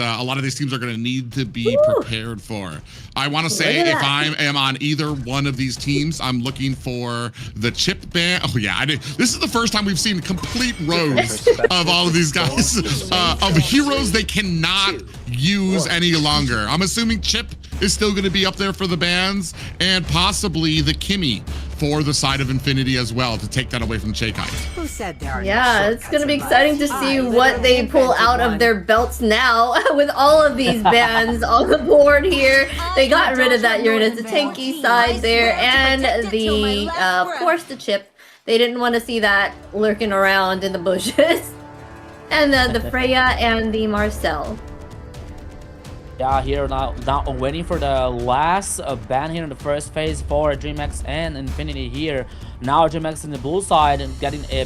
a lot of these teams are going to need to be prepared for. I want to say if I am on either one of these teams, I'm looking for the chip ban. Oh yeah, this is the first time we've seen complete rows of all of these guys of heroes they cannot use any longer. I'm assuming chip is still going to be up there for the bans, and possibly the Kimmy for the side of Infinity as well, to take that away from Chaikai. Who said there? Yeah, it's gonna be exciting to see what they pull out of their belts now with all of these bans on the board here. They got rid of that Uranus, the tanky side there, and the of course the chip. They didn't want to see that lurking around in the bushes. And then the Freya and the Marcel. Yeah, here now waiting for the last ban here in the first phase for DreamMax and Infinity here. Now DreamMax in the blue side and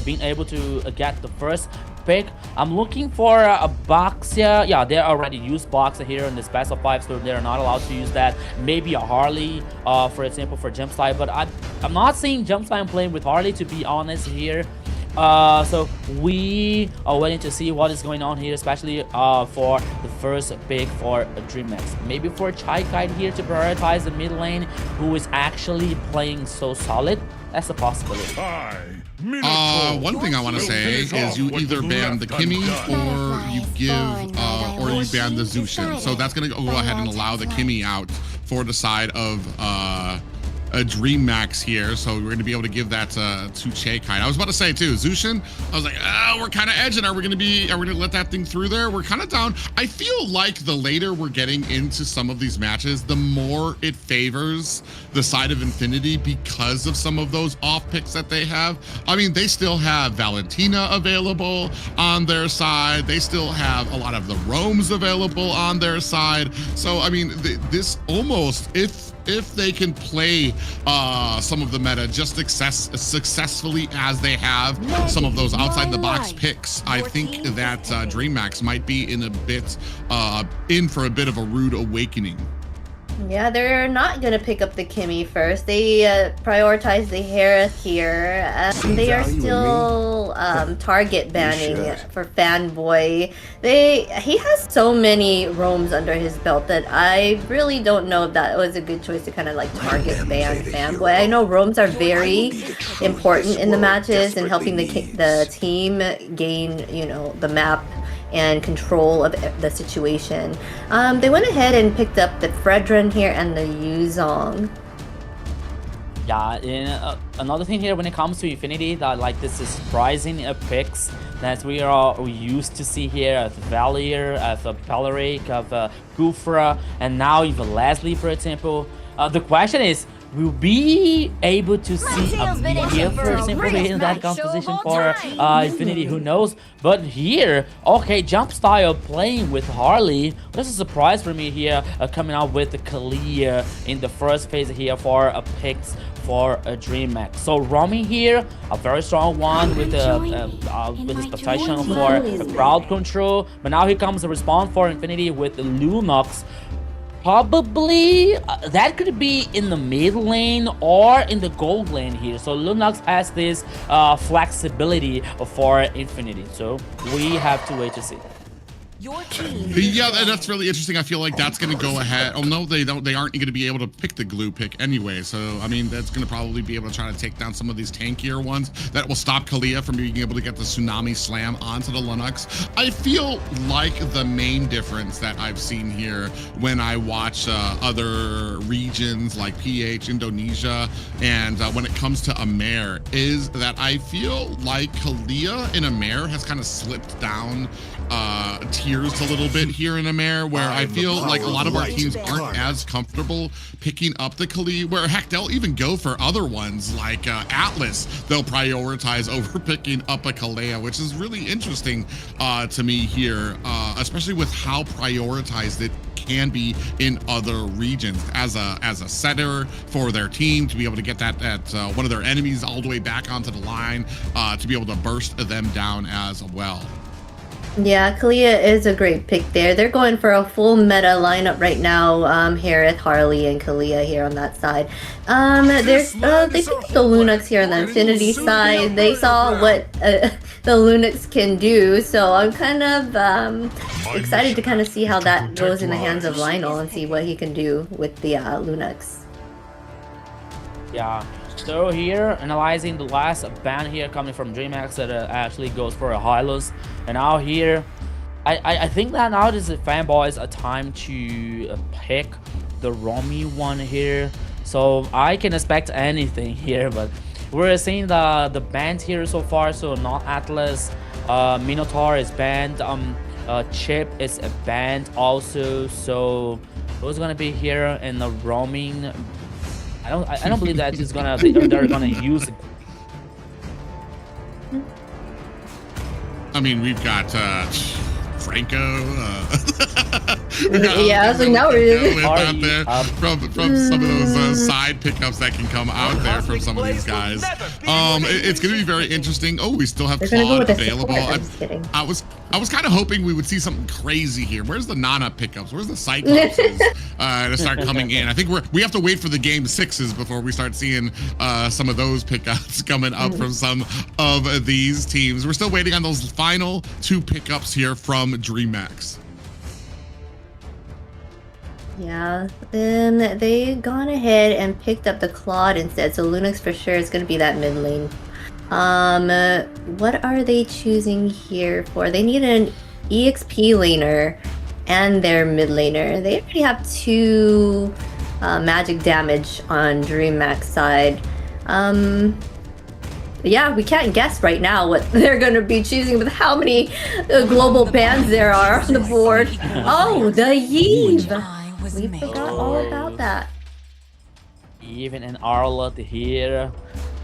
being able to get the first pick. I'm looking for a Boxia. Yeah, they already used Boxia here in the Special 5, so they're not allowed to use that. Maybe a Harley, for example, for Jumpslide, but I'm not seeing Jumpslide playing with Harley, to be honest here. So we are waiting to see what is going on here, especially for the first pick for DreamMax. Maybe for Chaikai here to prioritize the mid lane, who is actually playing so solid. That's a possibility. One thing I want to say is you either ban the Kimmy or you give or you ban the Zushin. So that's gonna go ahead and allow the Kimmy out for the side of a DreamMax here, so we're going to be able to give that to Chaikai. I was about to say too, Zushin, I was like, we're kind of edging. Are we going to let that thing through there? We're kind of down. I feel like the later we're getting into some of these matches, the more it favors the side of Infinity because of some of those off picks that they have. I mean, they still have Valentina available on their side. They still have a lot of the roams available on their side. So, I mean, this almost, if they can play some of the meta just successfully as they have some of those outside the box picks, I think that DreamMax might be in for a bit of a rude awakening. Yeah, they're not gonna pick up the Kimmy first. They prioritize the Harith here. They are still target banning for Fanboy. He has so many roams under his belt that I really don't know if that was a good choice to kind of like target ban Fanboy. I know roams are very important in the matches and helping the team gain, you know, the map and control of the situation. They went ahead and picked up the Fredrin here and the Yuzong. Yeah, and another thing here when it comes to Infinity, that like this is surprising picks that we used to see here of Valier, of Valeric, of Gufra, and now even Leslie, for example. The question is, we'll be able to see a Mia, for example, in that composition for Infinity, who knows. But here, okay, Jump Style playing with Harley. This is a surprise for me here, coming out with the Kalia in the first phase here for picks for a DreamMax. So Romy here, a very strong one with his potential for crowd control. But now here comes a response for Infinity with Lunox. Probably that could be in the mid lane or in the gold lane here. So Lunox has this flexibility for Infinity. So we have to wait to see. Yeah, that's really interesting. I feel like that's going to go ahead. Oh no, they don't. They aren't going to be able to pick the glue pick anyway. So I mean, that's going to probably be able to try to take down some of these tankier ones that will stop Kalia from being able to get the tsunami slam onto the Lunox. I feel like the main difference that I've seen here when I watch other regions like PH, Indonesia, and when it comes to AMER, is that I feel like Kalia in AMER has kind of slipped down tiers a little bit here in AMER, where I feel like a lot of our teams aren't as comfortable picking up the Kali, where heck, they'll even go for other ones like Atlas. They'll prioritize over picking up a Kalea, which is really interesting to me here, especially with how prioritized it can be in other regions as a setter for their team, to be able to get that one of their enemies all the way back onto the line, to be able to burst them down as well. Yeah, Kalia is a great pick there. They're going for a full meta lineup right now. Harith, Harley, and Kalia here on that side. There's they picked up the Lunux here on the Infinity side. They saw what the Lunux can do, so I'm kind of excited to kind of see how that goes in the hands of Lionel and see what he can do with the Lunux. Yeah. So here, analyzing the last ban here coming from DreamMax that actually goes for a Hylos. And now here, I think that now this is fanboys a time to pick the Romy one here. So I can expect anything here, but we're seeing the bans here so far. So not Atlas, Minotaur is banned, Chip is banned also. So who's gonna be here in the roaming? I don't believe that is gonna they're gonna use it. I mean, we've got Franco. Yeah, so now we're out there from some of those side pickups that can come out there from some of these guys. It's going to be very interesting. Oh, we still have Claude available. I was kind of hoping we would see something crazy here. Where's the Nana pickups? Where's the Cyclopses to start coming in? I think we have to wait for the game 6s before we start seeing some of those pickups coming up from some of these teams. We're still waiting on those final 2 pickups here from DreamMax. Yeah, then they gone ahead and picked up the Claude instead, so Lunix for sure is going to be that mid lane. What are they choosing here for? They need an EXP laner and their mid laner. They already have 2 magic damage on DreamMax side. Yeah, we can't guess right now what they're going to be choosing with how many global bans there are on the board. Oh, the Eve! We forgot all about that. Even an Arlott here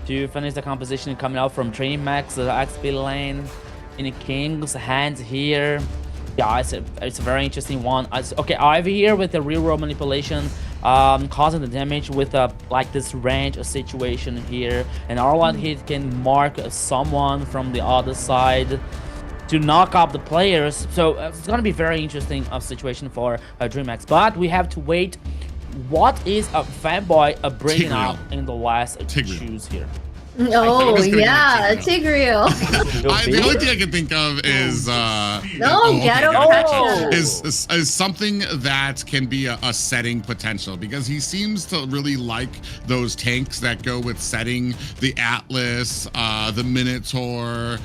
to finish the composition coming out from DreamMax, the XP lane in the King's hands here. Yeah, it's a very interesting one. Okay, Ivy here with the real world manipulation, causing the damage with like this range situation here, and Arlott here can mark someone from the other side to knock up the players. So it's gonna be very interesting situation for DreamMax, but we have to wait. What is a fanboy bringing out in the last choose here? Oh yeah, Tigreal. The only thing I can think of is is something that can be a setting potential, because he seems to really like those tanks that go with setting, the Atlas, the Minotaur,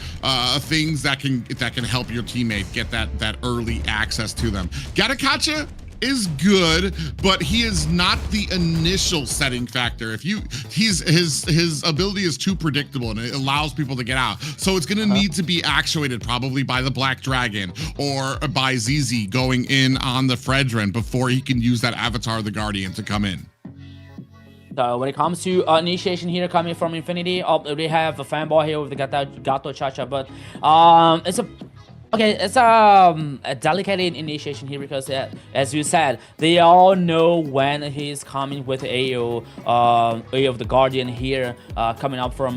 things that can help your teammate get that early access to them. Gatakacha is good, but he is not the initial setting factor. If his ability is too predictable and it allows people to get out, so it's gonna need to be actuated probably by the Black Dragon or by ZZ going in on the Fredrin before he can use that Avatar the Guardian to come in. So when it comes to initiation here coming from Infinity, we have a fanboy here with the Gato Chacha, but it's a delicate initiation here because, as you said, they all know when he's coming with AO of the Guardian here, coming up from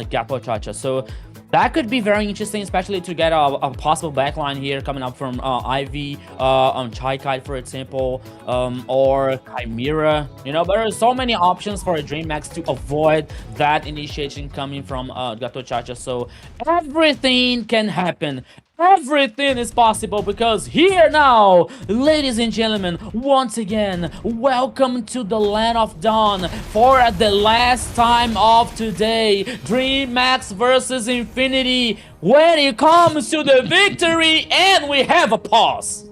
Gato Chacha. So that could be very interesting, especially to get a possible backline here coming up from Ivy on Chai Kite, for example, or Chimera. You know, but there are so many options for a DreamMax to avoid that initiation coming from Gato Chacha. So everything can happen. Everything is possible, because here now, ladies and gentlemen, once again, welcome to the Land of Dawn for the last time of today. DreamMax versus Infinity when it comes to the victory, and we have a pause.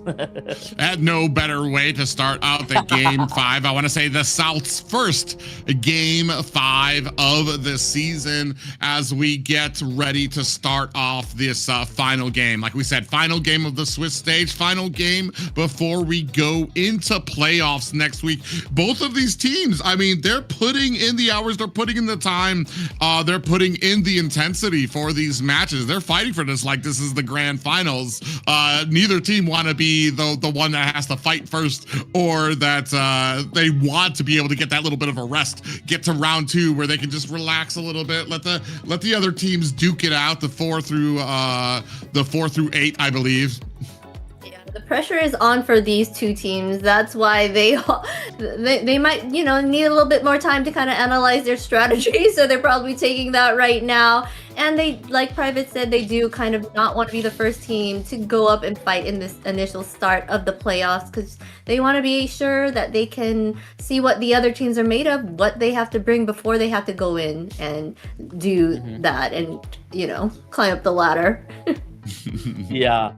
And no better way to start out the game 5. I want to say the South's first game 5 of the season as we get ready to start off this final game. Like we said, final game of the Swiss stage, final game before we go into playoffs next week. Both of these teams, I mean, they're putting in the hours, they're putting in the time, they're putting in the intensity for these matches. They're they're fighting for this like this is the grand finals. Neither team want to be the one that has to fight first, or that they want to be able to get that little bit of a rest, get to round 2 where they can just relax a little bit, let the other teams duke it out, the 4 through 8, I believe. The pressure is on for these two teams. That's why they might, need a little bit more time to kind of analyze their strategy. So they're probably taking that right now. And they, like Private said, they do kind of not want to be the first team to go up and fight in this initial start of the playoffs, because they want to be sure that they can see what the other teams are made of, what they have to bring before they have to go in and do that and, climb up the ladder. Yeah.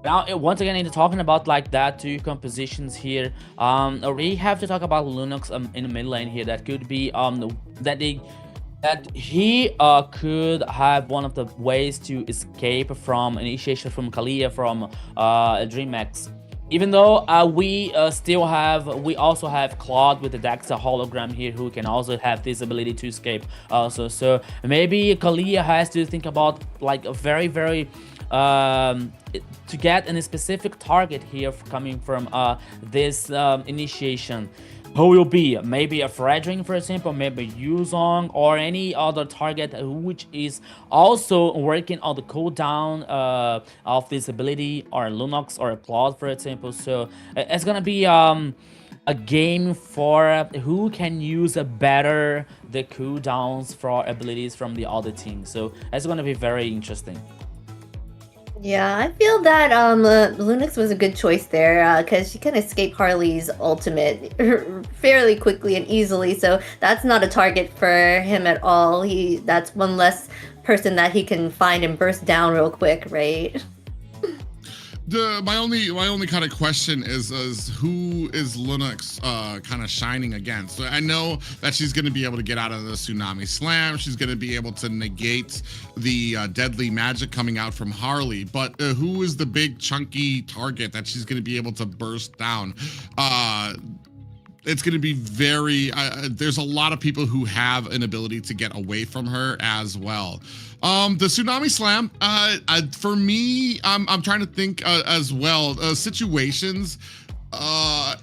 Now, once again, in talking about like that two compositions here, we have to talk about Lunox in the mid lane here. That could be that he could have one of the ways to escape from initiation from Kalia from DreamMax. Even though we also have Claude with the Daxa hologram here, who can also have this ability to escape also. So maybe Kalia has to think about like a very, very to get a specific target here coming from this initiation. Who will be? Maybe a Fredrin, for example, maybe Yuzong, or any other target which is also working on the cooldown of this ability, or Lunox or a Claude, for example. So it's gonna be a game for who can use better the cooldowns for abilities from the other team. So it's gonna be very interesting. Yeah, I feel that Lunix was a good choice there, because she can escape Harley's ultimate fairly quickly and easily, so that's not a target for him at all. That's one less person that he can find and burst down real quick, right? My only kind of question is who is Linux kind of shining against? So I know that she's going to be able to get out of the Tsunami Slam. She's going to be able to negate the deadly magic coming out from Harley. But who is the big chunky target that she's going to be able to burst down? It's going to be very, there's a lot of people who have an ability to get away from her as well. The Tsunami Slam, for me, I'm trying to think as well, situations,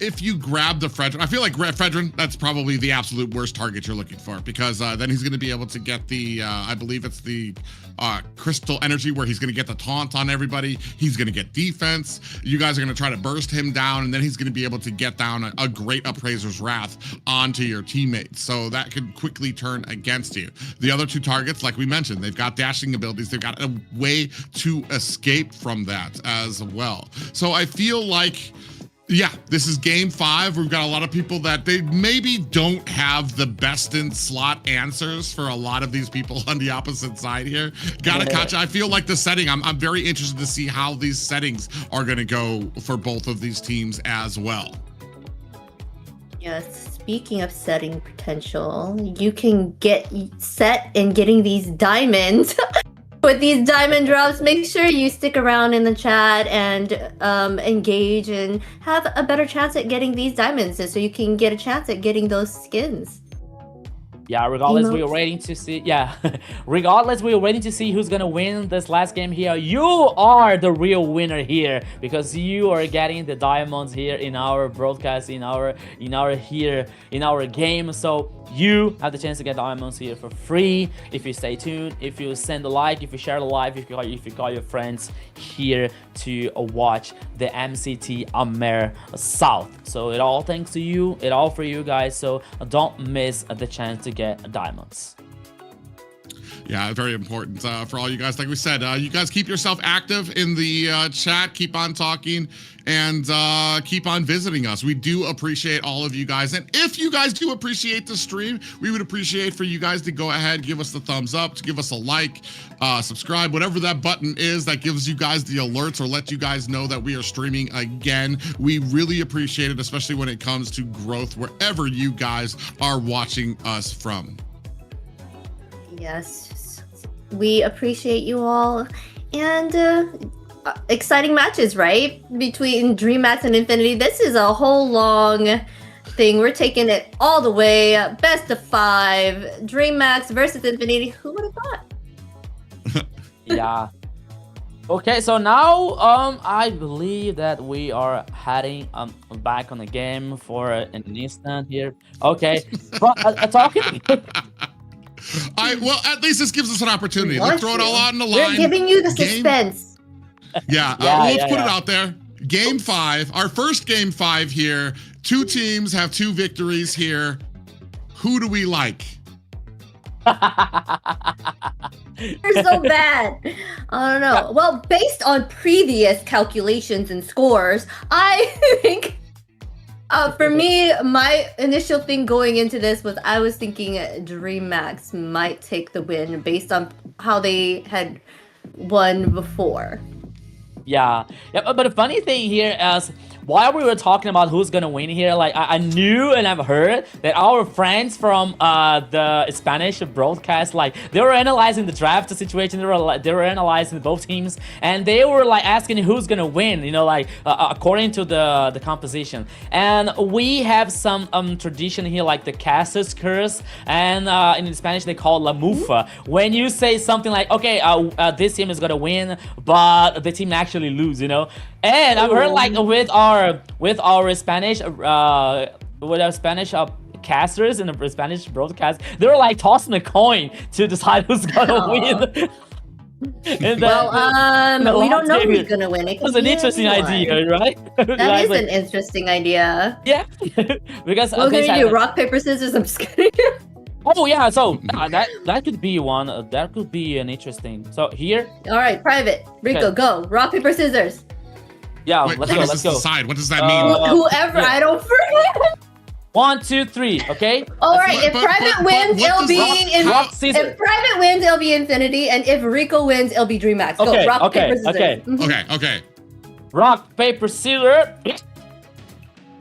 if you grab the Fredrin, I feel like Fredrin, that's probably the absolute worst target you're looking for, because then he's going to be able to get the, I believe it's the crystal energy, where he's going to get the taunt on everybody. He's going to get defense. You guys are going to try to burst him down, and then he's going to be able to get down a great Appraiser's Wrath onto your teammates. So that could quickly turn against you. The other two targets, like we mentioned, they've got dashing abilities. They've got a way to escape from that as well. So I feel like, yeah, this is game 5. We've got a lot of people that they maybe don't have the best in slot answers for a lot of these people on the opposite side here. Gotta catch. I feel like the setting, I'm very interested to see how these settings are going to go for both of these teams as well. Yes, speaking of setting potential, you can get set in getting these diamonds. With these diamond drops, make sure you stick around in the chat and engage and have a better chance at getting these diamonds, so you can get a chance at getting those skins. Yeah, regardless, we're waiting to see. Yeah, regardless, we're waiting to see who's gonna win this last game here. You are the real winner here, because you are getting the diamonds here in our broadcast, in our game. So you have the chance to get diamonds here for free if you stay tuned, if you send a like, if you share the live, if you call your friends here to watch the MCT AMER South. So it all thanks to you, it all for you guys. So don't miss the chance to get diamonds. Yeah, very important for all you guys. Like we said, you guys keep yourself active in the chat, keep on talking, and keep on visiting us. We do appreciate all of you guys. And if you guys do appreciate the stream, we would appreciate for you guys to go ahead, give us the thumbs up, to give us a like, subscribe, whatever that button is that gives you guys the alerts or let you guys know that we are streaming again. We really appreciate it, especially when it comes to growth, wherever you guys are watching us from. Yes, we appreciate you all, and exciting matches, right? Between DreamMax and Infinity. This is a whole long thing. We're taking it all the way. Best of 5. DreamMax versus Infinity. Who would have thought? Yeah. Okay, so now I believe that we are heading back on the game for an instant here. Okay, but talking. Well, at least this gives us an opportunity. Let's throw it all out on the We're line. giving you the suspense. Yeah, let's put it out there. Game 5, our first game 5 here. 2 teams have 2 victories here. Who do we like? You're so bad. I don't know. Well, based on previous calculations and scores, I think for me, my initial thing going into this was I was thinking DreamMax might take the win based on how they had won before. Yeah, but the funny thing here is, while we were talking about who's gonna win here, like I knew and I've heard that our friends from the Spanish broadcast, like they were analyzing the draft situation, they were analyzing both teams, and they were like asking who's gonna win, you know, like according to the composition. And we have some tradition here, like the caster's curse, and in Spanish they call la mufa. When you say something like, okay, this team is gonna win, but the team actually lose, you know. And I've heard like with our Spanish casters in the Spanish broadcast, they were like tossing a coin to decide who's gonna win. And then, we don't know who's gonna win. It was an interesting idea, right? That is an interesting idea. Yeah, because we're gonna do rock paper scissors. I'm just kidding. Oh yeah, so that could be one. That could be an interesting. So here. All right, private. Rico, go. Rock paper scissors. Yeah, Wait, let's go. Decide. What does that mean? Whoever, I don't forget. 1, 2, 3. Okay. All right. If private wins, it'll be if private wins, it'll be Infinity, and if Rico wins, it'll be DreamMax. Go. Okay, Rock paper scissors. Okay. Rock paper scissors.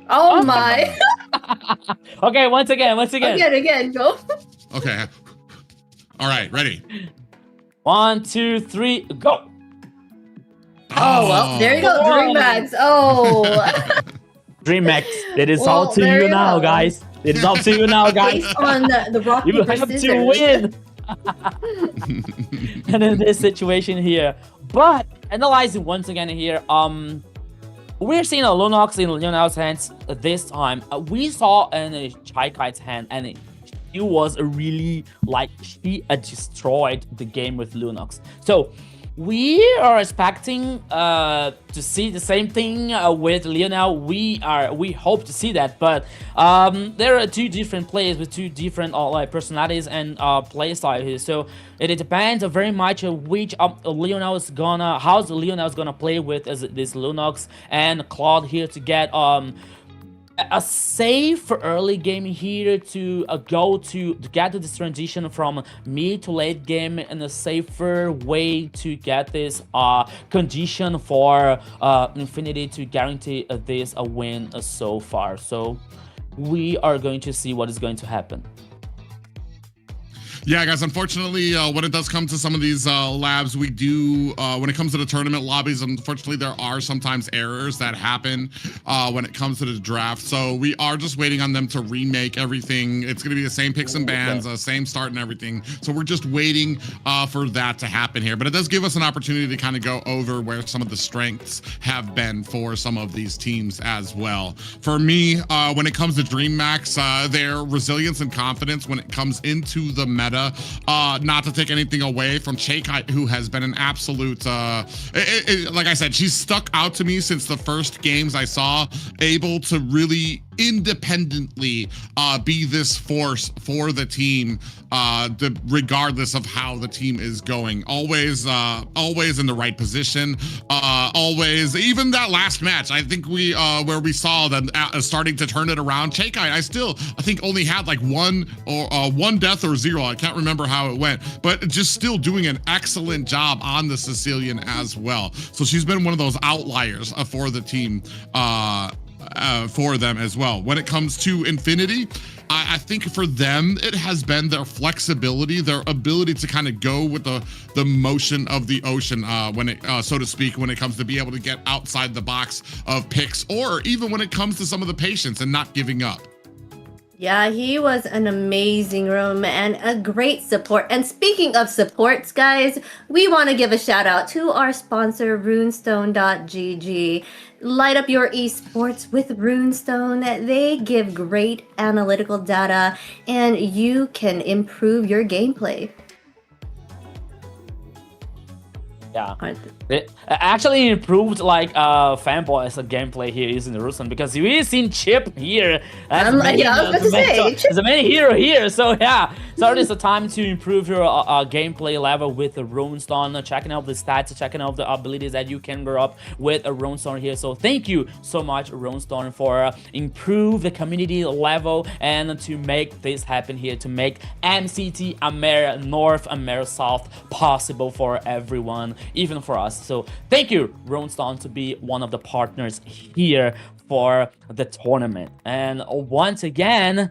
Oh my. Okay, once again. Again, go. Okay. All right, ready. 1, 2, 3, go. Oh, well, there you go, DreamMax. Oh. DreamMax, it is up to you now, guys. It is up to you now, guys. Based on the rock, you paper, have scissors. to win. And in this situation here, but analyzing once again here, we're seeing a Lunox in Leonel's hands this time. We saw in Chaikai's hand, and it was really like she destroyed the game with Lunox. So we are expecting to see the same thing with Lionel. We hope to see that, but there are 2 different players with 2 different personalities and play style here. So it depends very much on which how Lionel is gonna play with this Lunox and Claude here to get a safe early game here to get to this transition from mid to late game in a safer way to get this condition for Infinity to guarantee this a win so far. So we are going to see what is going to happen. Yeah, guys, unfortunately, when it does come to some of these labs, we do, when it comes to the tournament lobbies, unfortunately, there are sometimes errors that happen when it comes to the draft. So we are just waiting on them to remake everything. It's going to be the same picks and bans, same start and everything. So we're just waiting for that to happen here. But it does give us an opportunity to kind of go over where some of the strengths have been for some of these teams as well. For me, when it comes to DreamMax, their resilience and confidence when it comes into the meta, not to take anything away from Chakai, who has been an absolute, like I said, she's stuck out to me since the first games I saw, able to really independently be this force for the team, regardless of how the team is going. Always in the right position. Always, even that last match, I think where we saw them starting to turn it around. Chakai, I think only had like one death or 0. I can't remember how it went, but just still doing an excellent job on the Sicilian as well. So she's been one of those outliers for the team. For them as well. When it comes to Infinity, I think for them, it has been their flexibility, their ability to kind of go with the motion of the ocean, so to speak, when it comes to be able to get outside the box of picks, or even when it comes to some of the patience and not giving up. Yeah, he was an amazing room and a great support. And speaking of supports, guys, we want to give a shout out to our sponsor, runestone.gg. Light up your esports with Runestone. They give great analytical data and you can improve your gameplay. Yeah, it actually improved like fanboys gameplay here using the Russian, because we seen Chip here. I was about to say, there's a main hero here, so yeah. So it is a time to improve your gameplay level with the Runestone, checking out the stats, checking out the abilities that you can grow up with a Runestone here. So thank you so much, Runestone, for improve the community level and to make this happen here, to make MCT AMER North, AMER South possible for everyone, even for us. So thank you, Runestone, to be one of the partners here for the tournament. And once again,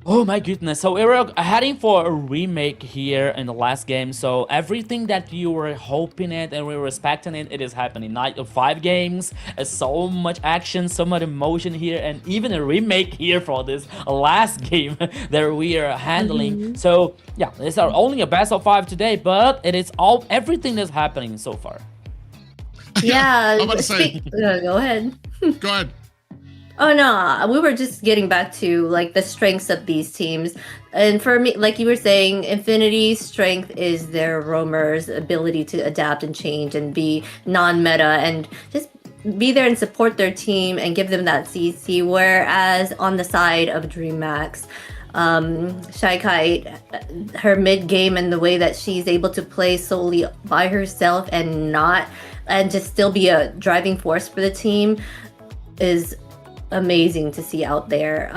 oh my goodness, so we were heading for a remake here in the last game. So everything that you were hoping it and we were expecting it, it is happening. 5 games, so much action, so much emotion here, and even a remake here for this last game that we are handling. So yeah, it's only a best of 5 today, but it is all everything that's happening so far. Yeah, I'm about to say. Go ahead. Go ahead. Oh no, we were just getting back to like the strengths of these teams. And for me, like you were saying, Infinity's strength is their roamers' ability to adapt and change and be non-meta and just be there and support their team and give them that CC. Whereas on the side of DreamMax, Shy Kite, her mid game and the way that she's able to play solely by herself and just still be a driving force for the team is amazing to see out there.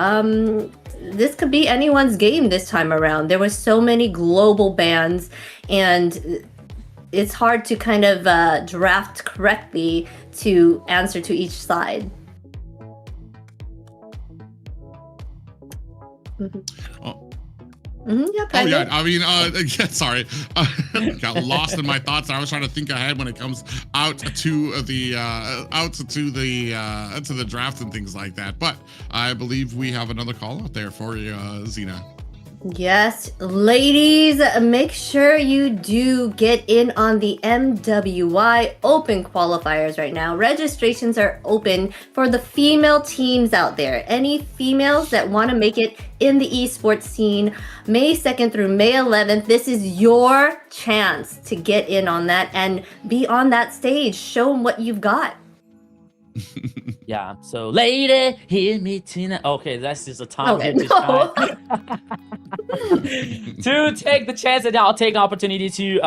This could be anyone's game this time around. There were so many global bans and it's hard to kind of draft correctly to answer to each side. Yeah, oh yeah, I mean, yeah, sorry, got lost in my thoughts. I was trying to think ahead when it comes out to the draft and things like that. But I believe we have another call out there for you, Xena. Yes, ladies, make sure you do get in on the MWI Open qualifiers right now. Registrations are open for the female teams out there. Any females that want to make it in the esports scene, May 2nd through May 11th, this is your chance to get in on that and be on that stage. Show them what you've got. Yeah, so lady, hear me tonight. Okay, that's just a time Okay, to to take the chance, and I'll take the opportunity to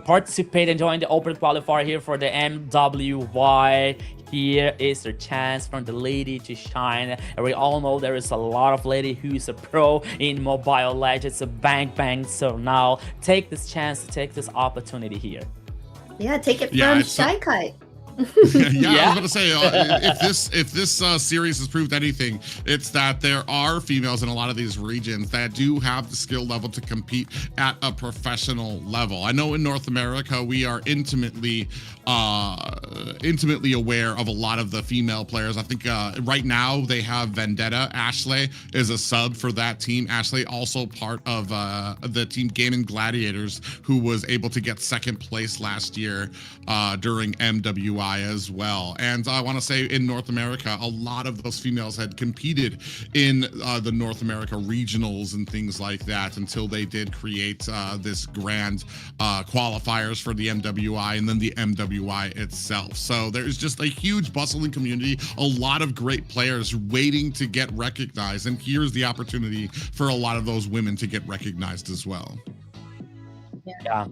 participate and join the open qualifier here for the MWY. Here is your chance for the lady to shine. And we all know there is a lot of lady who's a pro in Mobile Legends, a bang. So now take this chance, to take this opportunity here. Yeah, take it from Shy Kite. Yeah, I was going to say, if this series has proved anything, it's that there are females in a lot of these regions that do have the skill level to compete at a professional level. I know in North America, we are intimately aware of a lot of the female players. I think right now they have Vendetta. Ashley is a sub for that team. Ashley also part of the team Gaming Gladiators, who was able to get 2nd place last year during MWI as well. And I want to say in North America, a lot of those females had competed in the North America regionals and things like that until they did create this grand qualifiers for the MWI and then the MWI itself. So there's just a huge bustling community, a lot of great players waiting to get recognized. And here's the opportunity for a lot of those women to get recognized as well. Yeah.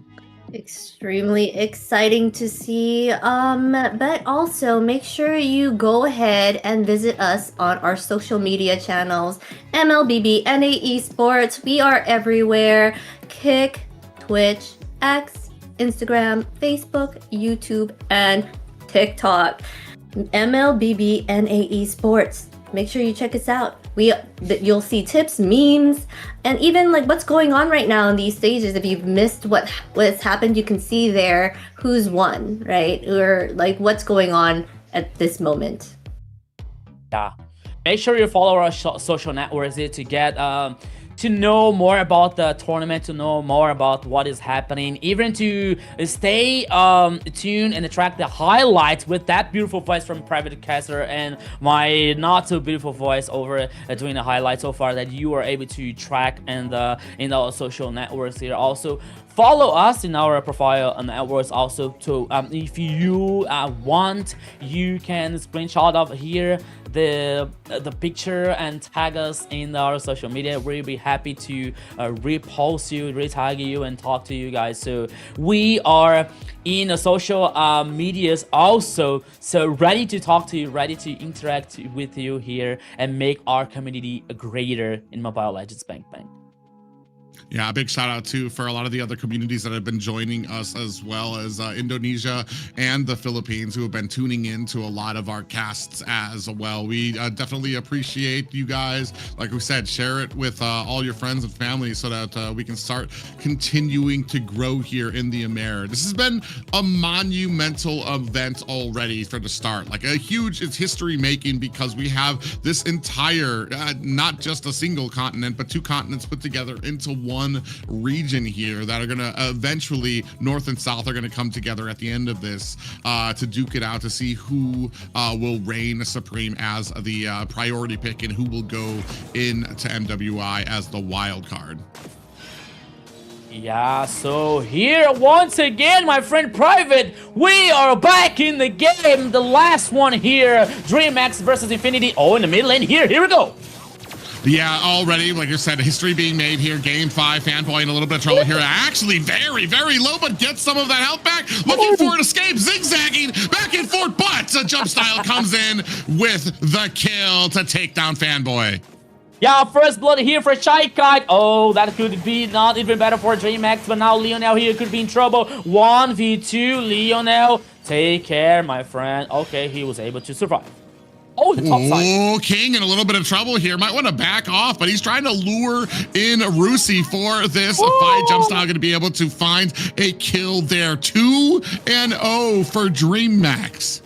Extremely exciting to see, but also make sure you go ahead and visit us on our social media channels, MLBB NA Esports. We are everywhere: Kick, Twitch, X, Instagram, Facebook, YouTube, and TikTok. MLBB NA Esports. Make sure you check us out. You'll see tips, memes, and even like what's going on right now in these stages. If you've missed what's happened, you can see there who's won, right? Or like what's going on at this moment. Yeah. make sure you follow our social networks here to get to know more about the tournament, to know more about what is happening, even to stay tuned and track the highlights with that beautiful voice from Private Caster and my not so beautiful voice over doing the highlights so far that you are able to track and in our social networks here. Also, follow us in our profile networks also. So if you want, you can screenshot of here the picture and tag us in our social media. We'll be happy to repost you, retag you, and talk to you guys. So we are in social medias also, so ready to talk to you, ready to interact with you here and make our community greater in Mobile Legends Bang Bang. Yeah, a big shout out too for a lot of the other communities that have been joining us, as well as Indonesia and the Philippines, who have been tuning in to a lot of our casts as well. We definitely appreciate you guys. Like we said, share it with all your friends and family so that we can start continuing to grow here in the AMER. This has been a monumental event already for the start. Like it's history making, because we have this entire, not just a single continent, but 2 continents put together into one region here that are going to eventually, North and South are going to come together at the end of this to duke it out, to see who will reign supreme as the priority pick and who will go into MWI as the wild card. Yeah, so here once again, my friend Private, we are back in the game. The last one here, DreamMax versus Infinity. Oh, in the mid lane here we go. Yeah, already, like I said, history being made here. Game 5, Fanboy in a little bit of trouble here. Actually, very, very low, but gets some of that health back. Looking for an escape, zigzagging back and forth, but a jump style comes in with the kill to take down Fanboy. Yeah, first blood here for Shy-Kai. Oh, that could be not even better for DreamMax, but now Lionel here could be in trouble. 1v2, Lionel. Take care, my friend. Okay, he was able to survive. Oh, the top side. Oh, King in a little bit of trouble here. Might want to back off, but he's trying to lure in Rusi for this fight. Jump style going to be able to find a kill there. 2-0 for DreamMax.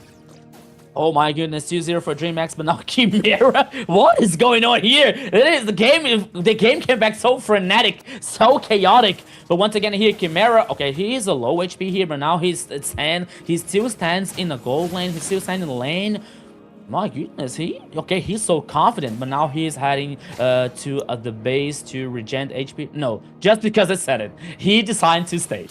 Oh my goodness, 2-0 for DreamMax, but now Chimera. What is going on here? It is the game came back so frenetic, so chaotic. But once again here, Chimera, okay, he is a low HP here, but now he still stands in the gold lane. He still stands in the lane. My goodness, he's so confident, but now he's heading to the base to regen HP. No, just because I said it, he decided to stay.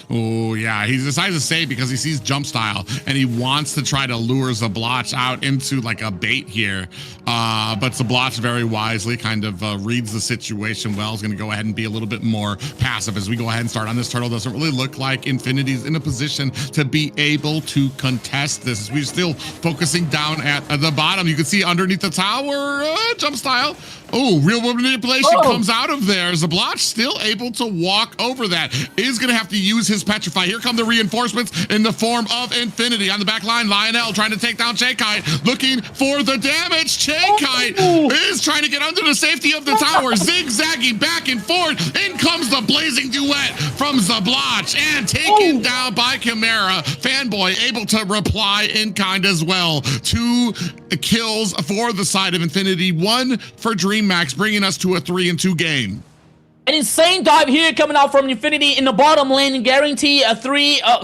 Oh yeah, he decides to stay because he sees jump style and he wants to try to lure Zabloch out into like a bait here. But Zabloch very wisely kind of reads the situation well. Is going to go ahead and be a little bit more passive as we go ahead and start on this turtle. Doesn't really look like Infinity's in a position to be able to contest this. We're still focusing down at the bottom. You can see underneath the tower, jump style. Oh, real world manipulation comes out of there. Zabloch still able to walk over that. Is going to have to use his petrify. Here come the reinforcements in the form of Infinity. On the back line, Lionel trying to take down Shay-Kai, looking for the damage. Shay-Kai is trying to get under the safety of the tower, zigzagging back and forth. In comes the blazing duet from Zabloch and taken down by Chimera. Fanboy able to reply in kind as well. 2 kills for the side of Infinity, 1 for DreamMax, bringing us to a 3-2 game. An insane dive here coming out from Infinity in the bottom lane. Guarantee a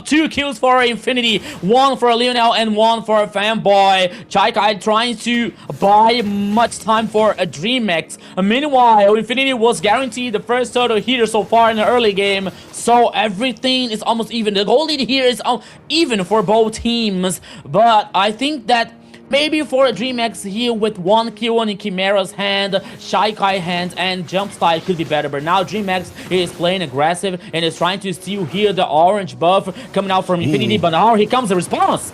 2 kills for Infinity. 1 for Lionel and 1 for Fanboy. Shy-Kai trying to buy much time for a DreamMax. Meanwhile, Infinity was guaranteed the first total here so far in the early game. So everything is almost even. The goal lead here is even for both teams. But I think that maybe for a DreamMax here with 1 kill in Chimera's hand, Shy-Kai hand, and jump style could be better. But now DreamMax is playing aggressive and is trying to steal here the orange buff coming out from Infinity. But now here comes the response.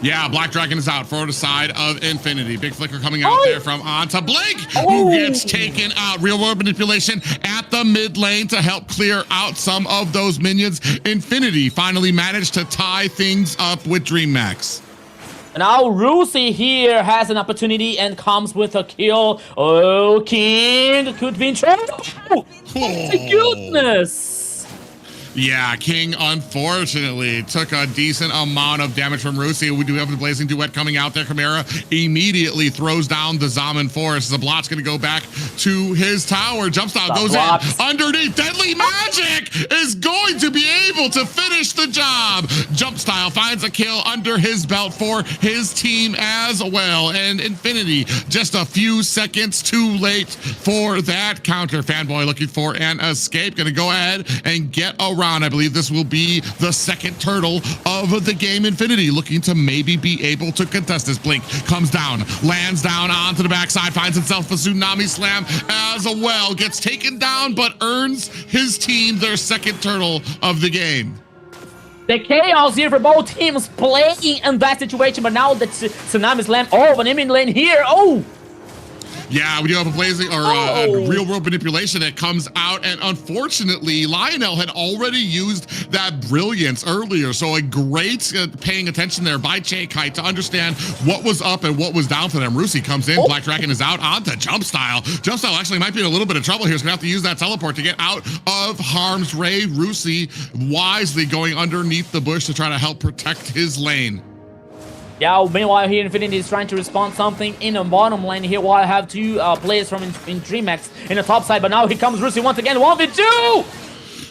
Yeah, Black Dragon is out for the side of Infinity. Big flicker coming out there from onto Blake, who gets taken out. Real world manipulation at the mid lane to help clear out some of those minions. Infinity finally managed to tie things up with DreamMax. Now Rusi here has an opportunity and comes with a kill. Oh, King could be in trouble. Oh my goodness. Yeah, King unfortunately took a decent amount of damage from Rusi. We do have the Blazing Duet coming out there. Chimera immediately throws down the Zaman Force. Zablot's going to go back to his tower. Jumpstyle goes in underneath. Deadly Magic is going to be able to finish the job. Jumpstyle finds a kill under his belt for his team as well. And Infinity just a few seconds too late for that counter. Fanboy looking for an escape. Going to go ahead and get around. I believe this will be the second turtle of the game. Infinity looking to maybe be able to contest this. Blink comes down, lands down onto the backside, finds himself a Tsunami Slam as well. Gets taken down, but earns his team their second turtle of the game. The chaos here for both teams playing in that situation, but now the Tsunami Slam over an enemy lane here. Oh! Yeah, we do have a blazing or a real world manipulation that comes out, and unfortunately, Lionel had already used that brilliance earlier. So a great paying attention there by Chakai to understand what was up and what was down for them. Rusi comes in, Black Dragon is out onto Jumpstyle. Jumpstyle actually might be in a little bit of trouble here. He's gonna have to use that teleport to get out of harm's way. Rusi wisely going underneath the bush to try to help protect his lane. Yeah, meanwhile here Infinity is trying to respond something in the bottom lane here while I have two players from in DreamMax in the top side, but now here comes Rusi once again, 1v2!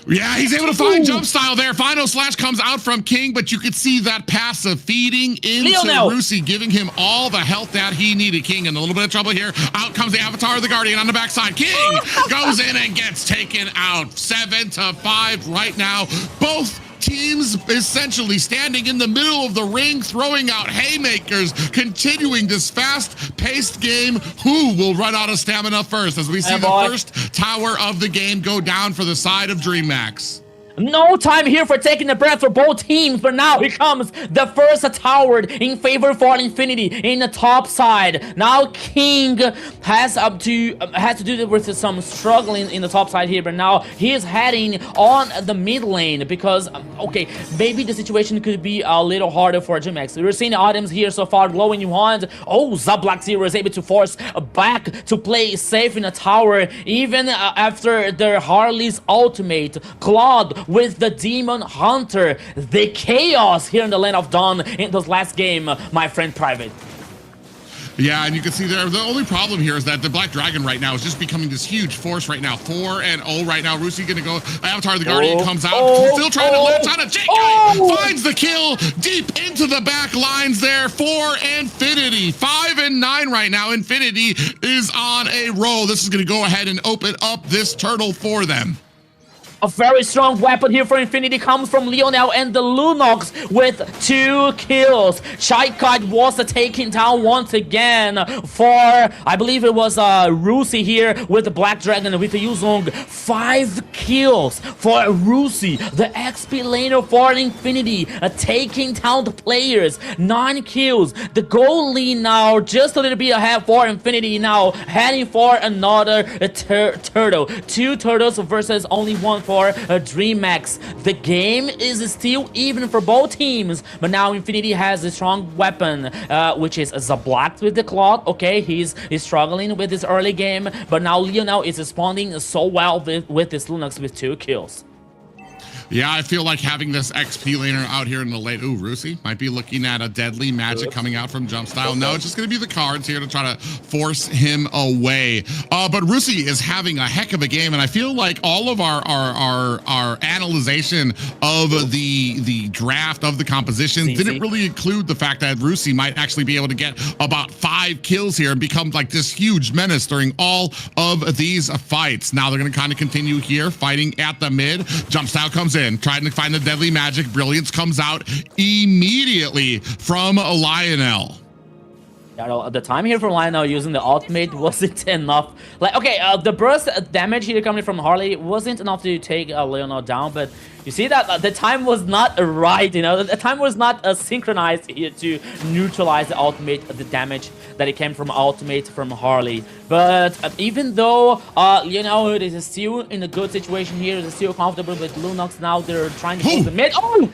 Yeah, he's able to find Jumpstyle there. Final Slash comes out from King, but you could see that passive feeding into Rusi, giving him all the health that he needed. King in a little bit of trouble here. Out comes the Avatar of the Guardian on the backside. King goes in and gets taken out. 7-5 right now. Both teams essentially standing in the middle of the ring, throwing out haymakers, continuing this fast-paced game. Who will run out of stamina first as we see the first tower of the game go down for the side of DreamMax? No time here for taking a breath for both teams, but now here comes the first tower in favor for Infinity in the top side. Now King has to do with some struggling in the top side here, but now he is heading on the mid lane because okay, maybe the situation could be a little harder for DreamMax. We're seeing the items here so far glowing in hand. Oh, Zablack Zero is able to force back to play safe in the tower even after their Harley's ultimate. Claude with the Demon Hunter. The chaos here in the Land of Dawn in this last game, my friend Private. Yeah, and you can see there, the only problem here is that the Black Dragon right now is just becoming this huge force right now. 4-0 right now. Rusi gonna go. Avatar of the Guardian comes out. Still trying to latch on a Jake. Finds the kill deep into the back lines there for Infinity. 5-9 right now. Infinity is on a roll. This is gonna go ahead and open up this turtle for them. A very strong weapon here for Infinity comes from Lionel and the Lunox with 2 kills. Chaikite was taken down once again for, I believe it was Rusi here with the Black Dragon with the Yuzong. 5 kills for Rusi, the XP laner for Infinity, taking down the players. 9 kills. The goal lead now just a little bit ahead for Infinity now, heading for another turtle. 2 turtles versus only 1 for DreamMax. The game is still even for both teams, but now Infinity has a strong weapon, which is Zablack with the Claw. Okay, he's struggling with this early game, but now Lionel is responding so well with this Lunox with 2 kills. Yeah, I feel like having this XP laner out here in the late. Ooh, Rusi might be looking at a Deadly Magic coming out from Jumpstyle. No, it's just going to be the cards here to try to force him away. But Rusi is having a heck of a game, and I feel like all of our analyzation of the draft of the composition didn't really include the fact that Rusi might actually be able to get about 5 kills here and become like this huge menace during all of these fights. Now they're going to kind of continue here, fighting at the mid. Jumpstyle comes in, trying to find the Deadly Magic. Brilliance comes out immediately from Lionel. Yeah, the time here from Lionel using the ultimate wasn't enough. Like, okay, the burst damage here coming from Harley wasn't enough to take Lionel down, but you see that the time was not right, you know, the time was not synchronized here to neutralize the ultimate, the damage that it came from ultimate from Harley. But even though Lionel is still in a good situation here, is still comfortable with Lunox now, they're trying to close the mid. Oh!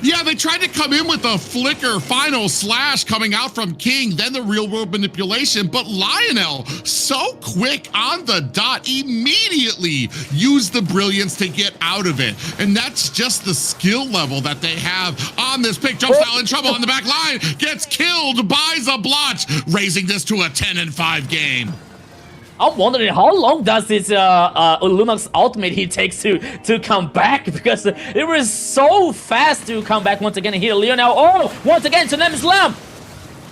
Yeah, they tried to come in with a flicker final slash coming out from King, then the real world manipulation, but Lionel, so quick on the dot, immediately used the brilliance to get out of it. And that's just the skill level that they have on this pick. Jump style in trouble on the back line, gets killed by Zablotch, raising this to a 10-5 game. I'm wondering how long does this Lunox ultimate he takes to come back, because it was so fast to come back once again and hit Lionel. Oh, once again, Tsunami Slam.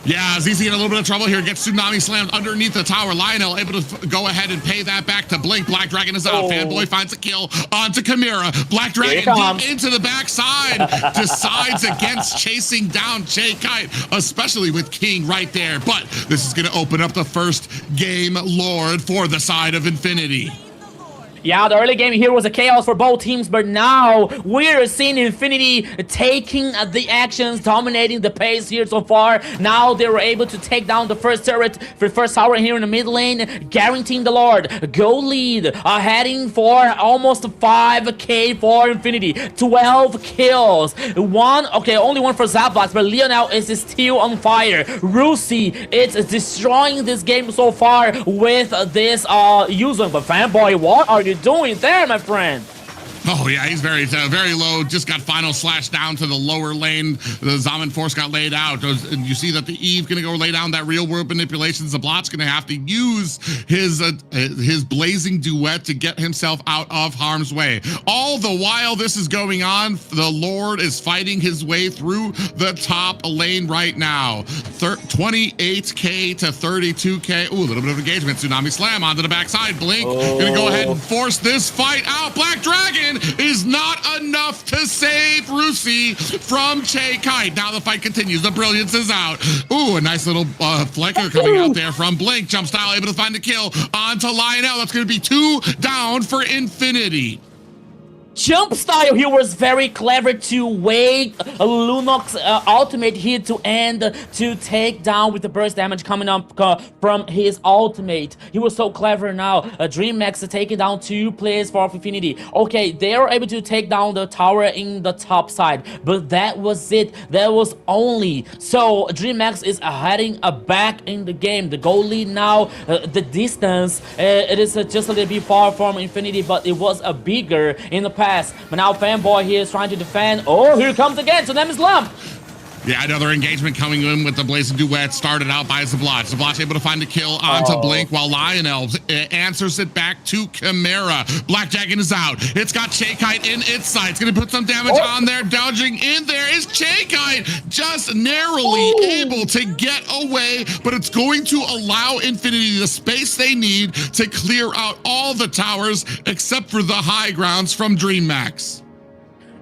Yeah, ZZ in a little bit of trouble here. Gets Tsunami slammed underneath the tower. Lionel able to go ahead and pay that back to Blink. Black Dragon is out. Fanboy finds a kill onto Chimera. Black Dragon deep into the backside. Decides against chasing down Jay Kite, especially with King right there. But this is going to open up the first game Lord for the side of Infinity. Yeah, the early game here was a chaos for both teams, but now we're seeing Infinity taking the actions, dominating the pace here so far. Now they were able to take down the first turret for the first tower here in the mid lane, guaranteeing the Lord. Go lead, heading for almost 5k for Infinity. 12 kills. Only one for Zablotch, but Lionel is still on fire. Rusi is destroying this game so far with this user. But Fanboy, what are you doing there, my friend? Oh yeah, he's very low. Just got final slash down to the lower lane. The Zaman Force got laid out. You see that the Eve gonna go lay down that real world manipulation. Zablotch gonna have to use his blazing duet to get himself out of harm's way. All the while this is going on, the Lord is fighting his way through the top lane right now. 28k to 32k. Ooh, a little bit of engagement. Tsunami Slam onto the backside. Blink gonna go ahead and force this fight out. Black Dragon is not enough to save Rusi from Che Kite. Now the fight continues. The brilliance is out. Ooh, a nice little flicker coming out there from Blink. Jump style able to find a kill onto Lionel. That's going to be 2 down for Infinity. Jump style here was very clever to wait Lunox ultimate here to end to take down with the burst damage coming up from his ultimate. He was so clever now. DreamMax taking down 2 players for Infinity. Okay, they were able to take down the tower in the top side, but that was it. That was only. So DreamMax is heading back in the game. The goal lead now, the distance, it is just a little bit far from Infinity, but it was bigger in the past. But now Fanboy here is trying to defend. Oh, here comes again. So them is Lump. Yeah, another engagement coming in with the Blazing Duet started out by Zablotch. Zablotch able to find a kill onto Blink while Lionel answers it back to Chimera. Black Dragon is out. It's got Che Kite in its sights. Gonna put some damage on there. Dodging in there is Che Kite. Just narrowly able to get away, but it's going to allow Infinity the space they need to clear out all the towers except for the high grounds from DreamMax.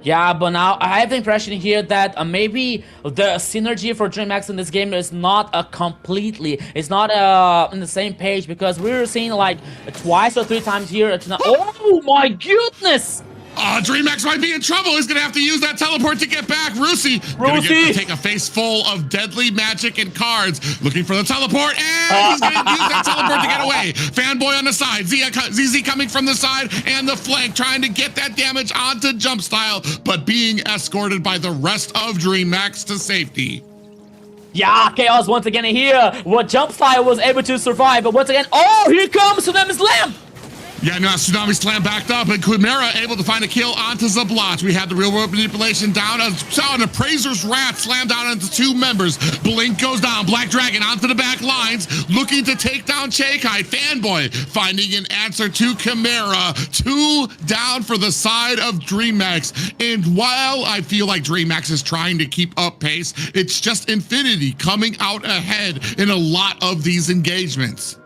Yeah, but now I have the impression here that maybe the synergy for DreamMax in this game is not it's not in the same page, because we were seeing like twice or 3 times here. Oh my goodness! DreamMax might be in trouble. He's gonna have to use that teleport to get back. Rusi gonna get to take a face full of deadly magic and cards. Looking for the teleport, and he's gonna use that teleport to get away. Fanboy on the side, ZZ coming from the side and the flank, trying to get that damage onto Jump Style, but being escorted by the rest of DreamMax to safety. Yeah, chaos once again here. What Jump Style was able to survive, but once again, here comes Tsunami Slam. Yeah, no, Tsunami Slam backed up, and Chimera able to find a kill onto Zablotch. We had the real world manipulation down. An Appraiser's Wrath slammed down onto 2 members. Blink goes down. Black Dragon onto the back lines, looking to take down Che Kite. Fanboy finding an answer to Chimera. 2 down for the side of DreamMax. And while I feel like DreamMax is trying to keep up pace, it's just Infinity coming out ahead in a lot of these engagements.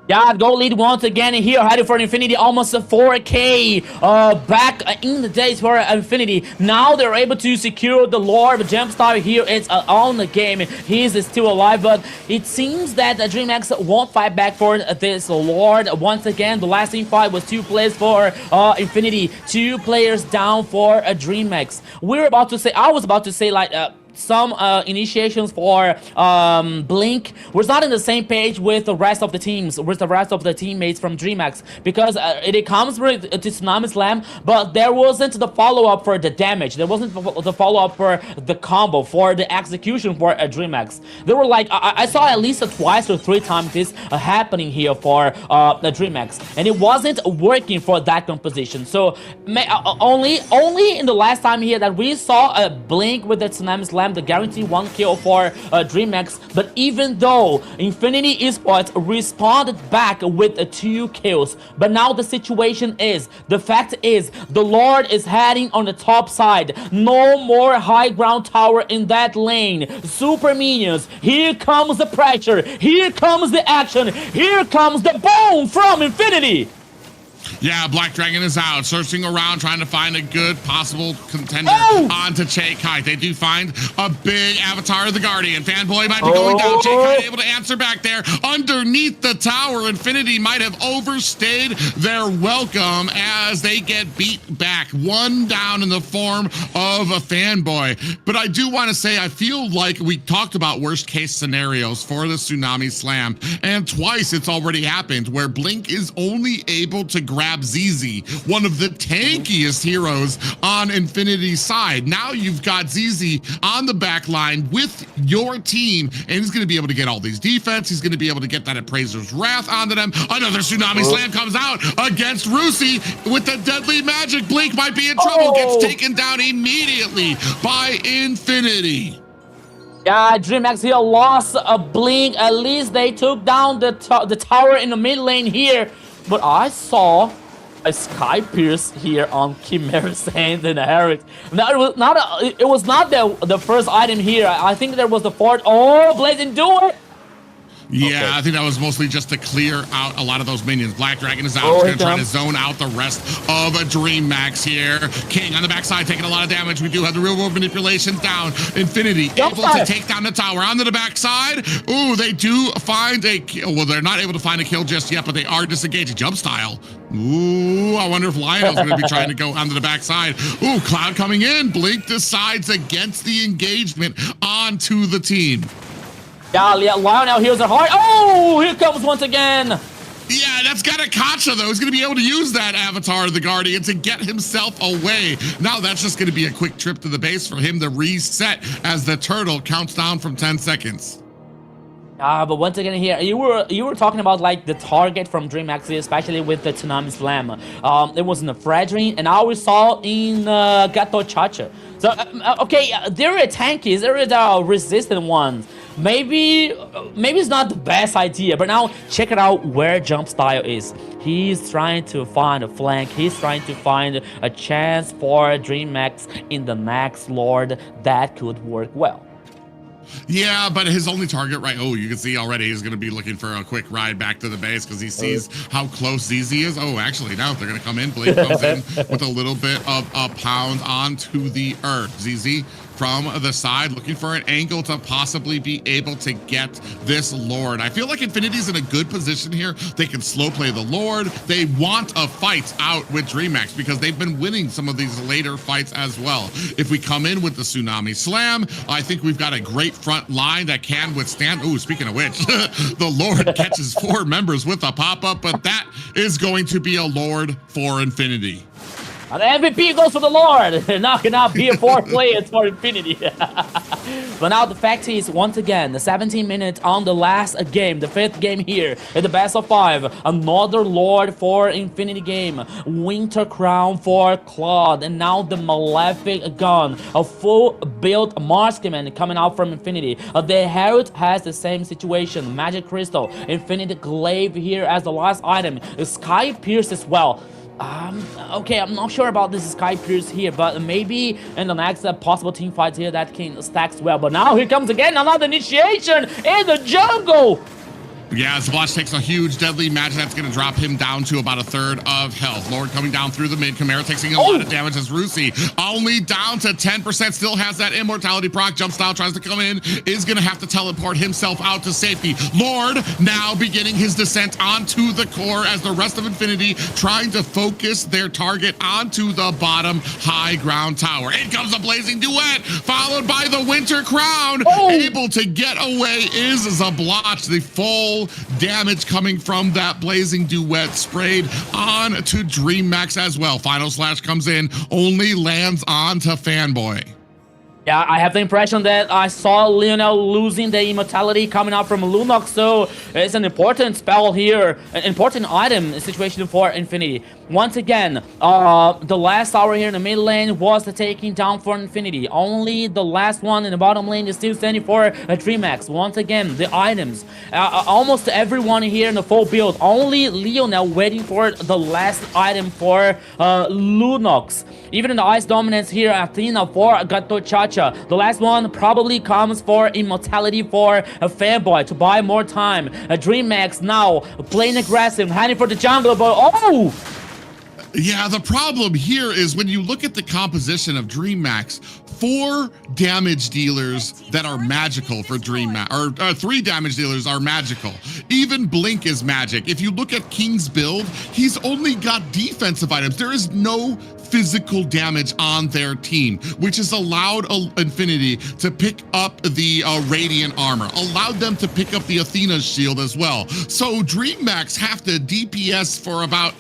Yeah, goal lead once again here, heading for Infinity, almost a 4k back in the days for Infinity. Now they're able to secure the Lord. Jumpstar here is on the game. He's still alive, but it seems that DreamMax won't fight back for this Lord. Once again, the last team fight was 2 players for Infinity, 2 players down for DreamMax. I was about to say like some initiations for Blink was not in the same page with the rest of the teams, with the rest of the teammates from DreamMax, because it comes with the Tsunami Slam, but there wasn't the follow-up for the damage. There wasn't the follow-up for the combo, for the execution for DreamMax. They were like, I saw at least twice or 3 times this happening here for the DreamMax, and it wasn't working for that composition. So only in the last time here that we saw a Blink with the Tsunami Slam, the guaranteed 1 kill for DreamMax. But even though Infinity Esports responded back with 2 kills, but now the situation is, the fact is, the Lord is heading on the top side. No more high ground tower in that lane. Super minions, here comes the pressure, here comes the action, here comes the boom from Infinity. Yeah, Black Dragon is out, searching around, trying to find a good possible contender onto Che Kai. They do find a big Avatar of the Guardian. Fanboy might be going down. Che Kai able to answer back there. Underneath the tower, Infinity might have overstayed their welcome as they get beat back. 1 down in the form of a Fanboy. But I do want to say, I feel like we talked about worst case scenarios for the Tsunami Slam, and twice it's already happened where Blink is only able to grab ZZ, one of the tankiest heroes on Infinity's side. Now you've got ZZ on the back line with your team, and he's going to be able to get all these defense. He's going to be able to get that Appraiser's Wrath onto them. Another Tsunami Slam comes out against Rusi with the deadly magic. Blink might be in trouble, gets taken down immediately by Infinity. Yeah, DreamMax here lost a Blink. At least they took down the tower in the mid lane here. But I saw a Sky Pierce here on Chimera's hand and Herrick. Now it was not the first item here. I think there was the 4th. Oh, Blaze didn't do it. Yeah, okay. I think that was mostly just to clear out a lot of those minions. Black Dragon is out. He's going to try to zone out the rest of a DreamMax here. King on the backside taking a lot of damage. We do have the real world manipulations down. Infinity able to take down the tower onto the backside. Ooh, they do find a kill. Well, they're not able to find a kill just yet, but they are disengaging. Jump style. Ooh, I wonder if Lionel's going to be trying to go onto the backside. Ooh, Cloud coming in. Blink decides against the engagement onto the team. Yeah, Lionel heals her heart. Oh, here comes once again. Yeah, that's got a Kacha, though. He's going to be able to use that Avatar of the Guardian to get himself away. Now that's just going to be a quick trip to the base for him to reset as the turtle counts down from 10 seconds. But once again here, you were talking about like the target from DreamMax, especially with the Tsunami Slam. It was in the Fredrin, and now we saw in Gato Chacha. So, okay, there are tankies, there are resistant ones. Maybe it's not the best idea, but now check it out where Jump Style is. He's trying to find a flank. He's trying to find a chance for DreamMax in the next Lord that could work well. Yeah, but his only target, right? Oh, you can see already he's going to be looking for a quick ride back to the base because he sees how close ZZ is. Oh, actually, now they're going to come in. Blake comes in with a little bit of a pound onto the earth. ZZ from the side, looking for an angle to possibly be able to get this Lord. I feel like Infinity's in a good position here. They can slow play the Lord. They want a fight out with DreamMax because they've been winning some of these later fights as well. If we come in with the Tsunami Slam, I think we've got a great front line that can withstand. Ooh, speaking of which, the Lord catches 4 members with a pop-up, but that is going to be a Lord for Infinity. And the MVP goes for the Lord. Not gonna be a 4 players for Infinity. But now the fact is, once again, the 17 minutes on the last game, the 5th game here in the best of 5. Another Lord for Infinity game. Winter Crown for Claude. And now the Malefic Gun. A full build Marksman coming out from Infinity. The Herald has the same situation. Magic Crystal. Infinity Glaive here as the last item. Sky Pierce as well. Okay, I'm not sure about this Sky Pierce here, but maybe in the next possible team fights here that can stack well. But now here comes again another initiation in the jungle. Yeah, Zablash takes a huge deadly magic. That's going to drop him down to about a third of health. Lord coming down through the mid. Chimera taking a lot of damage as Rusi only down to 10%. Still has that immortality proc. Jump style tries to come in. Is going to have to teleport himself out to safety. Lord now beginning his descent onto the core as the rest of Infinity trying to focus their target onto the bottom high ground tower. In comes a blazing duet followed by the Winter Crown. Able to get away is Zablash. The full damage coming from that blazing duet sprayed on to DreamMax as well. Final slash comes in, only lands on to Fanboy. Yeah, I have the impression that I saw Lionel losing the immortality coming out from Lunox, so it's an important spell here, an important item situation for Infinity. Once again, the last tower here in the mid lane was the taking down for Infinity. Only the last one in the bottom lane is still standing for DreamMax. Once again, the items, almost everyone here in the full build. Only Lionel waiting for the last item for Lunox. Even in the ice dominance here, Athena for Gato Chacha. The last one probably comes for immortality for a Fanboy to buy more time. DreamMax now playing aggressive, heading for the jungle, but yeah, the problem here is when you look at the composition of DreamMax, 4 damage dealers that are magical for DreamMax, or 3 damage dealers are magical. Even Blink is magic. If you look at King's build, he's only got defensive items. There is no physical damage on their team, which has allowed Infinity to pick up the Radiant armor, allowed them to pick up the Athena's shield as well. So DreamMax have to DPS for about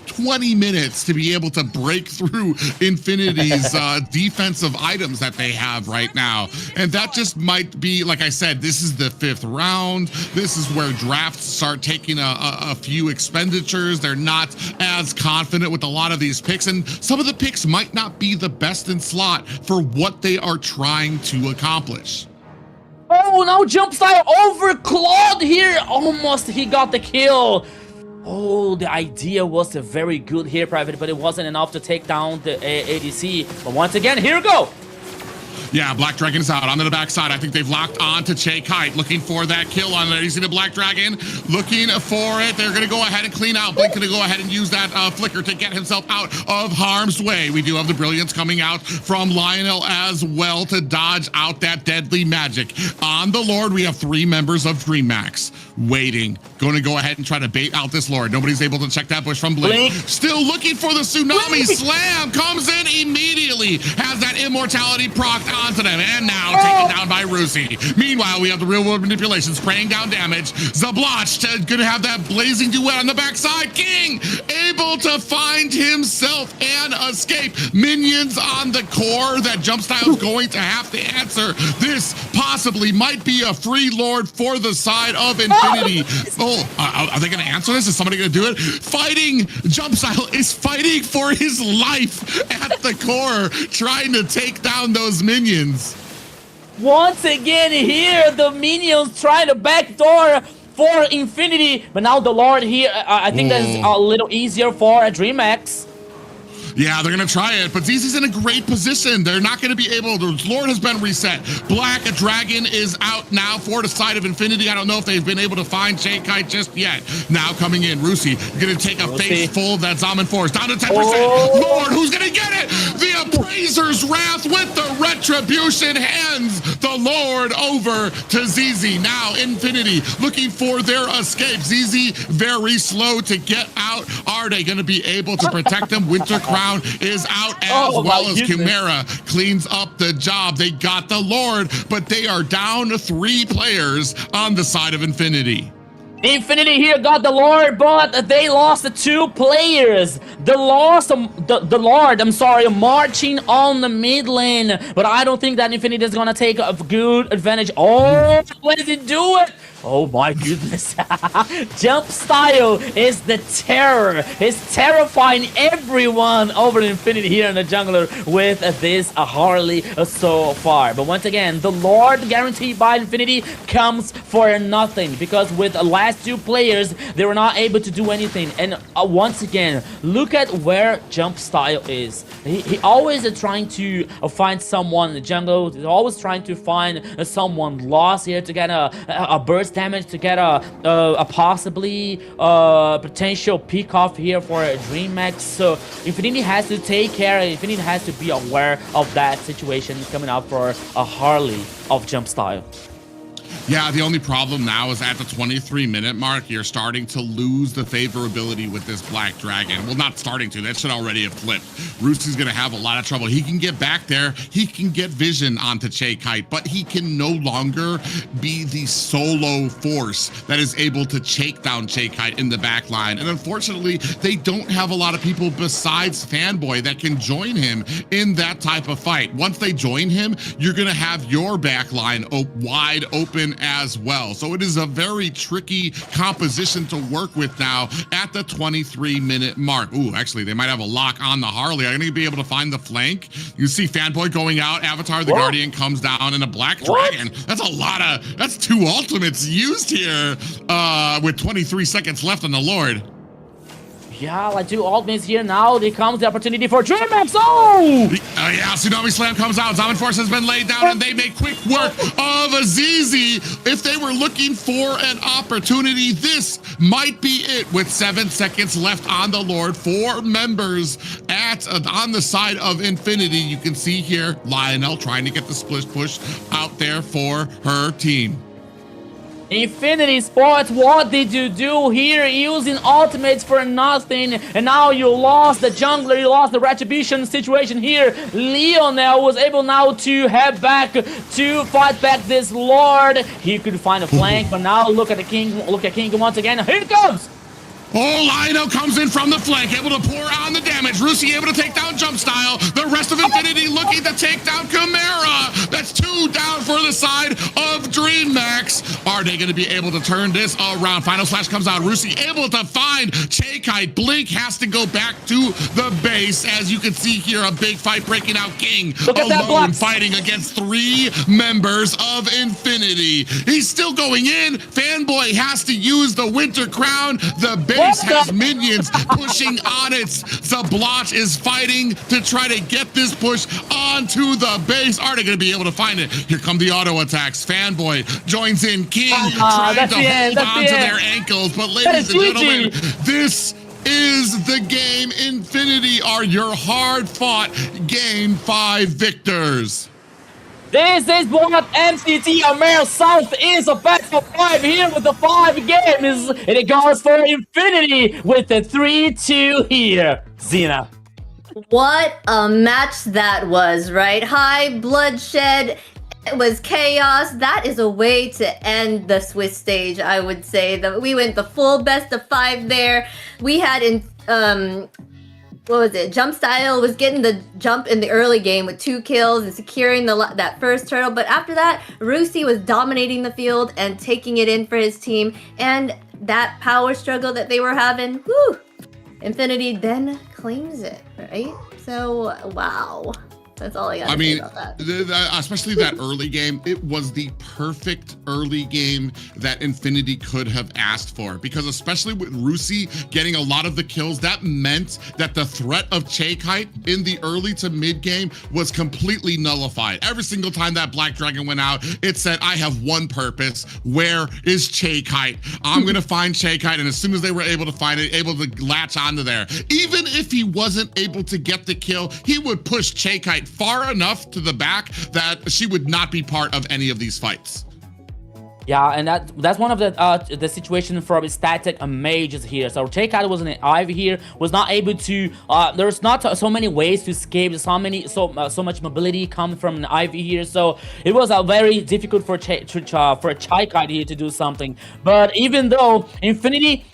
20 minutes to be able to break through Infinity's defensive items that they have right now. And that just might be, like I said, this is the 5th round. This is where drafts start taking a few expenditures. They're not as confident with a lot of these picks, and some of the picks might not be the best in slot for what they are trying to accomplish. Oh, now jump style over Claude here. Almost he got the kill. Oh, the idea was very good here, Private, but it wasn't enough to take down the ADC. But once again, here we go. Yeah, Black Dragon's out onto the backside. I think they've locked on to Che Kite, looking for that kill on there. You see the Black Dragon looking for it. They're going to go ahead and clean out. Blink going to go ahead and use that flicker to get himself out of harm's way. We do have the Brilliance coming out from Lionel as well to dodge out that deadly magic. On the Lord, we have 3 members of DreamMax waiting. Going to go ahead and try to bait out this Lord. Nobody's able to check that bush from Blink. Still looking for the Tsunami Slam. Comes in immediately. Has that immortality proc onto them, and now taken down by Rusi. Meanwhile, we have the real world manipulation spraying down damage. Zablash gonna have that blazing duet on the backside. King able to find himself and escape. Minions on the core that Jump Style's going to have to answer. This possibly might be a free Lord for the side of Infinity. Are they gonna answer this? Is somebody gonna do it? Fighting, Jump Style is fighting for his life at the core, trying to take down those minions. Once again here, the minions trying to backdoor for Infinity, but now the Lord here, I think that's a little easier for DreamMax. Yeah, they're going to try it, but ZZ's in a great position. They're not going to be able to. Lord has been reset. Black Dragon is out now for the side of Infinity. I don't know if they've been able to find J-Kite just yet. Now coming in, Rusi going to take a face full of that Zaman Force. Down to 10%. Lord, who's going to get it? The Appraiser's Wrath with the Retribution hands the Lord over to ZZ. Now Infinity looking for their escape. ZZ very slow to get out. Are they going to be able to protect them? Winter Crown is out as well as Chimera cleans up the job. They got the Lord, but they are down to 3 players on the side of Infinity. Infinity here got the Lord, but they lost 2 players. The Lord, I'm sorry, marching on the mid lane, but I don't think that Infinity is gonna take a good advantage. Oh, what does it do? Oh my goodness. Jump Style is the terror. It's terrifying everyone over Infinity here in the jungler with this Harley so far. But once again, the Lord guaranteed by Infinity comes for nothing, because with last last two players, they were not able to do anything. And once again, look at where Jump Style is. He always is trying to find someone in the jungle. He's always trying to find someone lost here to get a burst damage, to get a possibly potential pick off here for DreamMax. So Infinity has to take care. Infinity has to be aware of that situation coming up for a Harley of Jump Style. Yeah, the only problem now is at the 23-minute mark, you're starting to lose the favorability with this Black Dragon. Well, not starting to. That should already have flipped. Roosty's going to have a lot of trouble. He can get back there. He can get vision onto Kite, but he can no longer be the solo force that is able to take down Kite in the back line. And unfortunately, they don't have a lot of people besides Fanboy that can join him in that type of fight. Once they join him, you're going to have your back line wide open as well. So it is a very tricky composition to work with now at the 23-minute mark. Ooh, actually, they might have a lock on the Harley. Are they going to be able to find the flank? You see Fanboy going out, Avatar the Guardian comes down, and a Black Dragon. That's a lot of, that's 2 ultimates used here with 23 seconds left on the Lord. Yeah, like 2 ultimates here now. There comes the opportunity for DreamMax. Oh! Yeah, Tsunami Slam comes out. Zaman Force has been laid down, and they make quick work of Azizi. If they were looking for an opportunity, this might be it. With 7 seconds left on the Lord, 4 members on the side of Infinity. You can see here Lionel trying to get the split push out there for her team. Infinity Sports, what did you do here? Using ultimates for nothing, and now you lost the jungler, you lost the retribution situation here. Lionel was able now to head back to fight back this Lord. He could find a flank, but now look at the King, look at King once again. Here it comes! Oh, Lionel comes in from the flank, able to pour on the damage. Rusi able to take down Jump Style. The rest of Infinity looking to take down Chimera. That's 2 down for the side of DreamMax. Are they going to be able to turn this around? Final Slash comes out. Rusi able to find Kite. Blink has to go back to the base. As you can see here, a big fight breaking out. King alone fighting against 3 members of Infinity. He's still going in. Fanboy has to use the Winter Crown. The base has minions pushing on it. Zablotch is fighting to try to get this push onto the base. Are they going to be able to find it? Here come the auto attacks. Fanboy joins in. King trying to hold on to their ankles. But ladies and gentlemen, this is the game. Infinity are your hard-fought Game 5 victors. This is what MCT AMER South is a best of 5 here with the 5 games. And it goes for Infinity with the 3-2 here. Xena. What a match that was, right? High bloodshed. It was chaos. That is a way to end the Swiss stage, I would say. We went the full best of 5 there. We had what was it? Jump Style was getting the jump in the early game with 2 kills and securing that first turtle. But after that, Rusi was dominating the field and taking it in for his team. And that power struggle that they were having, whew, Infinity then claims it, right? So, wow. That's all I got to say about that. Especially that early game, it was the perfect early game that Infinity could have asked for. Because especially with Rusi getting a lot of the kills, that meant that the threat of Kite in the early to mid game was completely nullified. Every single time that Black Dragon went out, it said, I have one purpose. Where is Kite? I'm going to find Kite. And as soon as they were able to find it, able to latch onto there. Even if he wasn't able to get the kill, he would push Kite far enough to the back that she would not be part of any of these fights. Yeah, and that's one of the situation for static mages here. So Kite was in an Ivy here, was not able to. There's not so many ways to escape. So much mobility coming from an Ivy here. So it was very difficult for Kite here to do something. But even though Infinity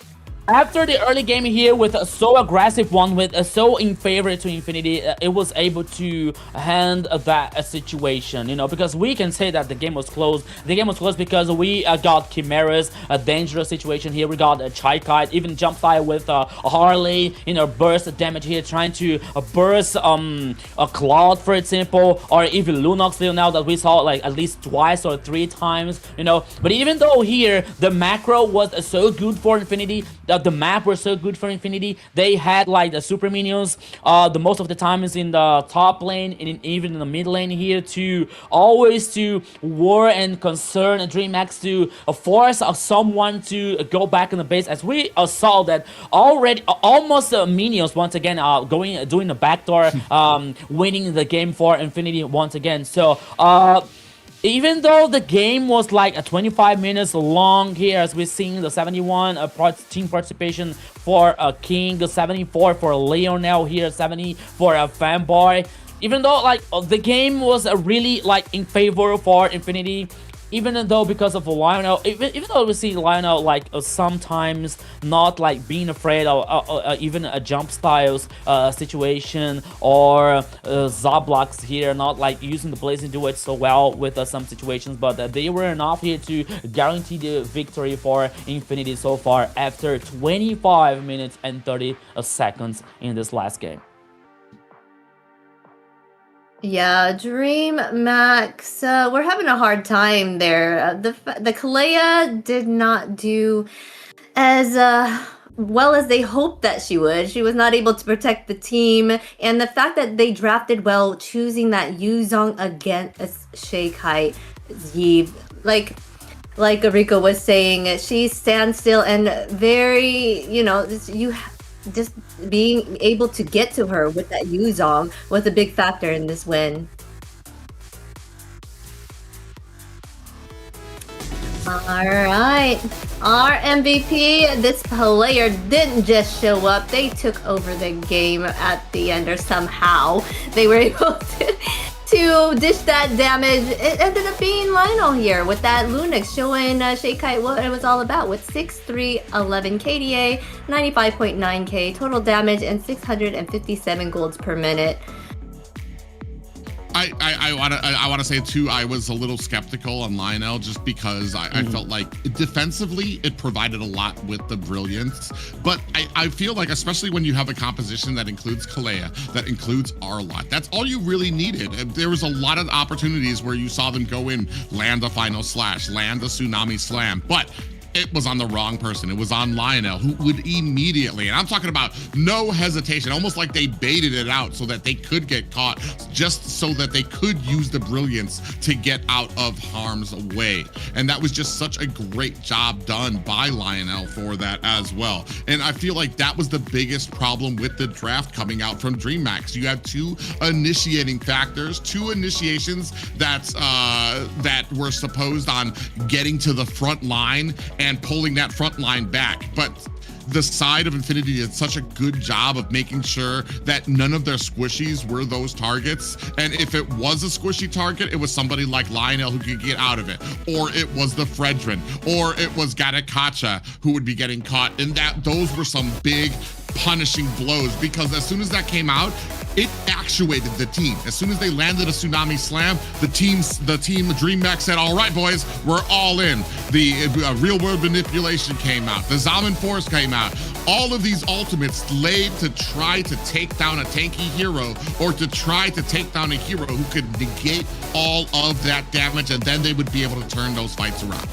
after the early game here with a so aggressive one, with a so in favor to Infinity, it was able to hand that situation, you know, because we can say that the game was close. The game was close because we got Chimera's a dangerous situation here. We got a Chai Kite, even jump fire with Harley, you know, burst damage here, trying to burst a Cloud, for example, or even Lunox now that we saw like at least twice or 3 times, you know. But even though here the macro was so good for Infinity, the map were so good for Infinity, they had like the super minions the most of the time is in the top lane and even in the mid lane here to always to war and concern DreamMax to force someone to go back in the base, as we saw that already almost minions once again doing the backdoor winning the game for Infinity once again. So even though the game was like 25 minutes long here, as we're seeing the 71 team participation for King, the 74 for Leonel here, 70 for Fanboy. Even though like the game was really like in favor for Infinity, even though because of Lionel, even though we see Lionel like sometimes not like being afraid of even a jump styles situation, or Zablox here not like using the blazing duet so well with some situations, but they were enough here to guarantee the victory for Infinity so far after 25 minutes and 30 seconds in this last game. Yeah, DreamMax, we're having a hard time there. The Kalea did not do as well as they hoped that she would. She was not able to protect the team, and the fact that they drafted well, choosing that Yuzong against Shakai Yi, like Rico was saying, she stands still and very, you know, just being able to get to her with that Yuzong was a big factor in this win. Alright, our MVP, this player didn't just show up, they took over the game at the end, or somehow they were able to dish that damage. It ended up being Lionel here with that Lunix, showing Shakai what it was all about with 6-3-11 KDA, 95.9k total damage, and 657 golds per minute. I want to say too, I was a little skeptical on Lionel just because I felt like defensively it provided a lot with the brilliance, but I feel like especially when you have a composition that includes Kalea, that includes Arlott, that's all you really needed. There was a lot of opportunities where you saw them go in, land a final slash, land a tsunami slam, but it was on the wrong person. It was on Lionel, who would immediately, and I'm talking about no hesitation, almost like they baited it out so that they could get caught, just so that they could use the brilliance to get out of harm's way. And that was just such a great job done by Lionel for that as well. And I feel like that was the biggest problem with the draft coming out from DreamMax. You had 2 initiating factors, 2 initiations that were supposed on getting to the front line and pulling that front line back. But the side of Infinity did such a good job of making sure that none of their squishies were those targets. And if it was a squishy target, it was somebody like Lionel who could get out of it. Or it was the Fredrin, or it was Gatakacha who would be getting caught. And those were some big punishing blows, because as soon as that came out, it actuated the team. As soon as they landed a tsunami slam, the team DreamMax said, all right, boys, we're all in. The real world manipulation came out. The Zaman Force came out. All of these ultimates laid to try to take down a tanky hero, or to try to take down a hero who could negate all of that damage, and then they would be able to turn those fights around.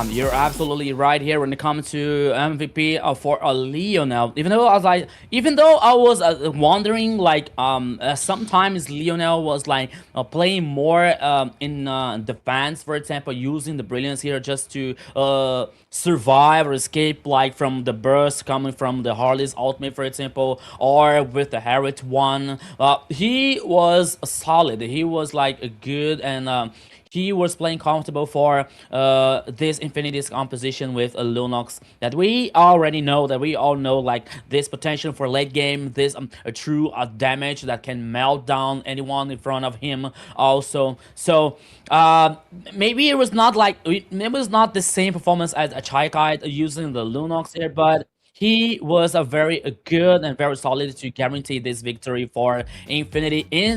You're absolutely right here when it comes to MVP for Leonel. Even though I was wondering, like sometimes Leonel was like playing more in defense, for example, using the brilliance here just to survive or escape, like from the burst coming from the Harley's ultimate, for example, or with the Harriet one. He was solid. He was like a good, and he was playing comfortable for this Infinity's composition with a Lunox that we already know, that we all know, like this potential for late game, this a true damage that can melt down anyone in front of him also. So maybe it was not like, maybe it was not the same performance as a Chikai using the Lunox here, but he was a very good and very solid to guarantee this victory for Infinity in